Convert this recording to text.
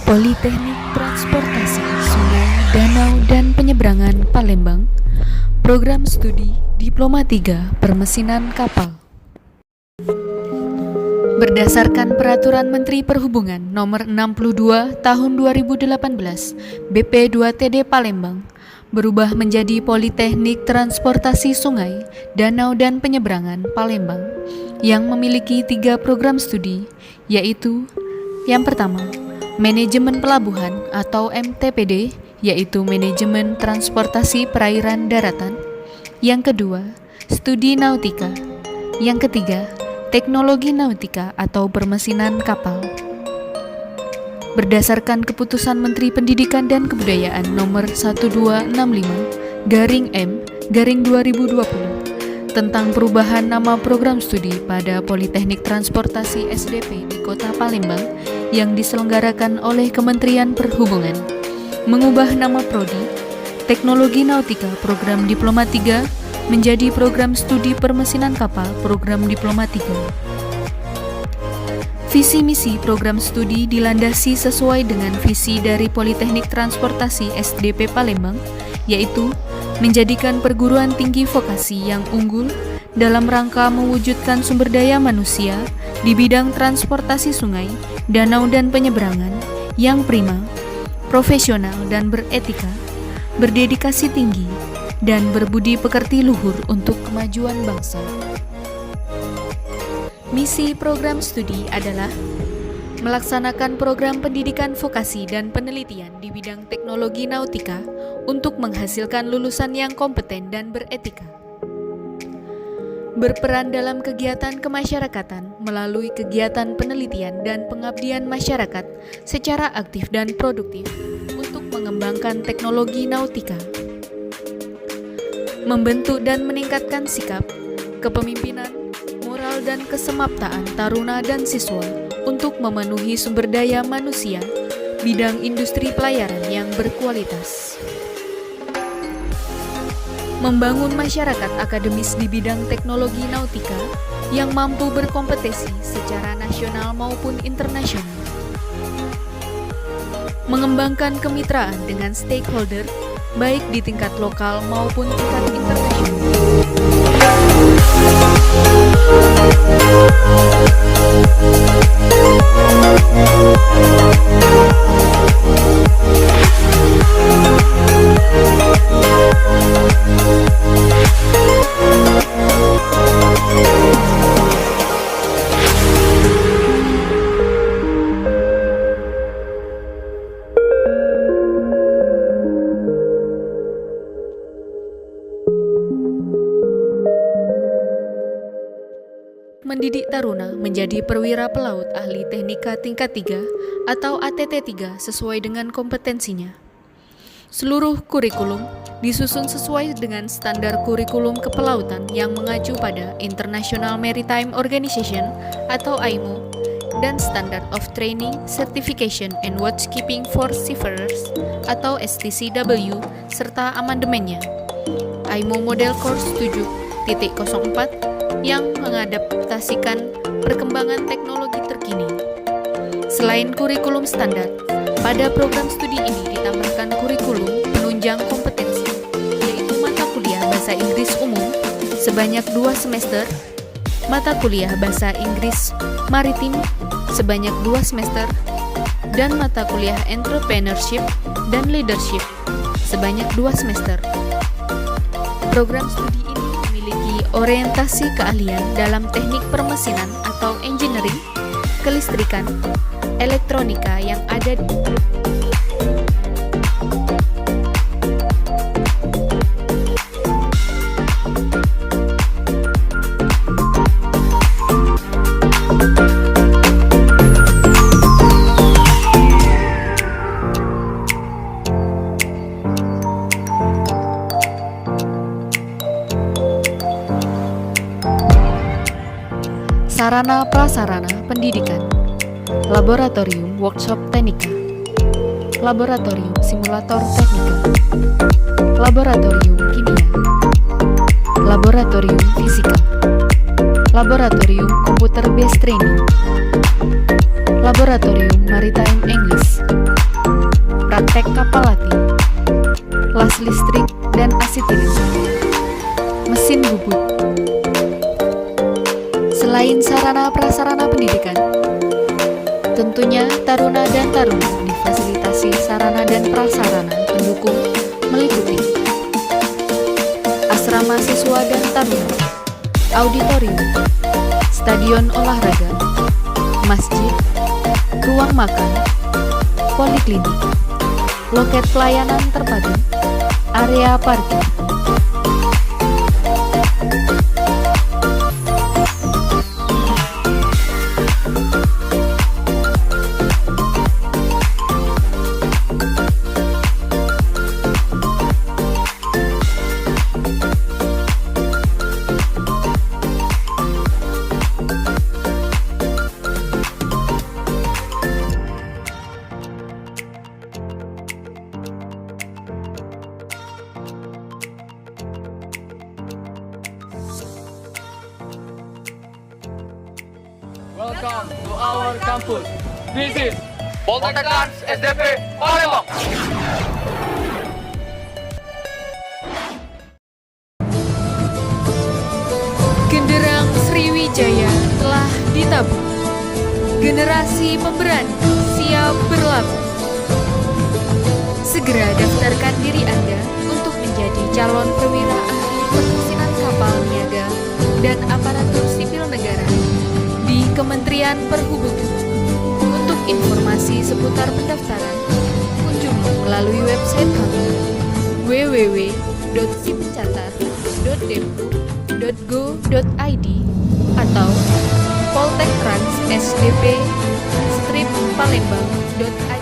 Politeknik Transportasi Sungai, Danau, dan Penyeberangan Palembang. Program Studi Diploma 3 Permesinan Kapal. Berdasarkan Peraturan Menteri Perhubungan Nomor 62 Tahun 2018 BP2TD Palembang, berubah menjadi Politeknik Transportasi Sungai, Danau, dan Penyeberangan Palembang yang memiliki 3 program studi, yaitu yang pertama, Manajemen Pelabuhan atau MTPD, yaitu Manajemen Transportasi Perairan Daratan. Yang kedua, Studi Nautika. Yang ketiga, Teknologi Nautika atau Permesinan Kapal. Berdasarkan Keputusan Menteri Pendidikan dan Kebudayaan Nomor 1265/M/2020 tentang perubahan nama program studi pada Politeknik Transportasi SDP di Kota Palembang yang diselenggarakan oleh Kementerian Perhubungan, mengubah nama prodi Teknologi Nautika Program Diploma 3 menjadi Program Studi Permesinan Kapal Program Diploma 3. Visi misi program studi dilandasi sesuai dengan visi dari Politeknik Transportasi SDP Palembang, yaitu menjadikan perguruan tinggi vokasi yang unggul dalam rangka mewujudkan sumber daya manusia di bidang transportasi sungai, danau, dan penyeberangan yang prima, profesional dan beretika, berdedikasi tinggi, dan berbudi pekerti luhur untuk kemajuan bangsa. Misi program studi adalah melaksanakan program pendidikan vokasi dan penelitian di bidang teknologi nautika untuk menghasilkan lulusan yang kompeten dan beretika. Berperan dalam kegiatan kemasyarakatan melalui kegiatan penelitian dan pengabdian masyarakat secara aktif dan produktif untuk mengembangkan teknologi nautika. Membentuk dan meningkatkan sikap, kepemimpinan, moral dan kesemaptaan taruna dan siswa untuk memenuhi sumber daya manusia bidang industri pelayaran yang berkualitas. Membangun masyarakat akademis di bidang teknologi nautika yang mampu berkompetisi secara nasional maupun internasional. Mengembangkan kemitraan dengan stakeholder baik di tingkat lokal maupun tingkat internasional. Mendidik taruna menjadi perwira pelaut ahli teknika tingkat 3 atau ATT 3 sesuai dengan kompetensinya. Seluruh kurikulum disusun sesuai dengan standar kurikulum kepelautan yang mengacu pada International Maritime Organization atau IMO dan Standard of Training, Certification and Watchkeeping for Seafarers atau STCW serta amandemennya IMO Model Course 7.04 yang mengadaptasikan perkembangan teknologi terkini. Selain kurikulum standar, pada program studi ini ditambahkan kurikulum penunjang kompetensi, yaitu mata kuliah Bahasa Inggris Umum sebanyak 2 semester, mata kuliah Bahasa Inggris Maritim sebanyak 2 semester, dan mata kuliah Entrepreneurship dan Leadership sebanyak 2 semester. Program studi ini memiliki orientasi keahlian dalam teknik permesinan atau engineering, kelistrikan, elektronika yang ada di sarana prasarana pendidikan, laboratorium workshop teknika, laboratorium simulator teknika, laboratorium kimia, laboratorium fisika, laboratorium komputer based training, laboratorium maritime English, praktek kapal latih, las listrik dan asitilin, mesin bubut. Selain sarana-prasarana pendidikan, tentunya taruna dan taruni difasilitasi sarana dan prasarana pendukung meliputi asrama siswa dan taruna, auditorium, stadion olahraga, masjid, ruang makan, poliklinik, loket pelayanan terpadu, area parkir. Welcome to our campus. This is Poltekkans SDP Palembang. Genderang Sriwijaya telah ditabur. Generasi pemberani siap berlabuh. Segera daftarkan diri Anda untuk menjadi calon perwira ahli permesinan kapal niaga dan aparatur sipil negara di Kementerian Perhubungan. Untuk informasi seputar pendaftaran, kunjungi melalui website kami www.sipcatat.dempu.go.id atau poltekkrans.sdp-palembang.id.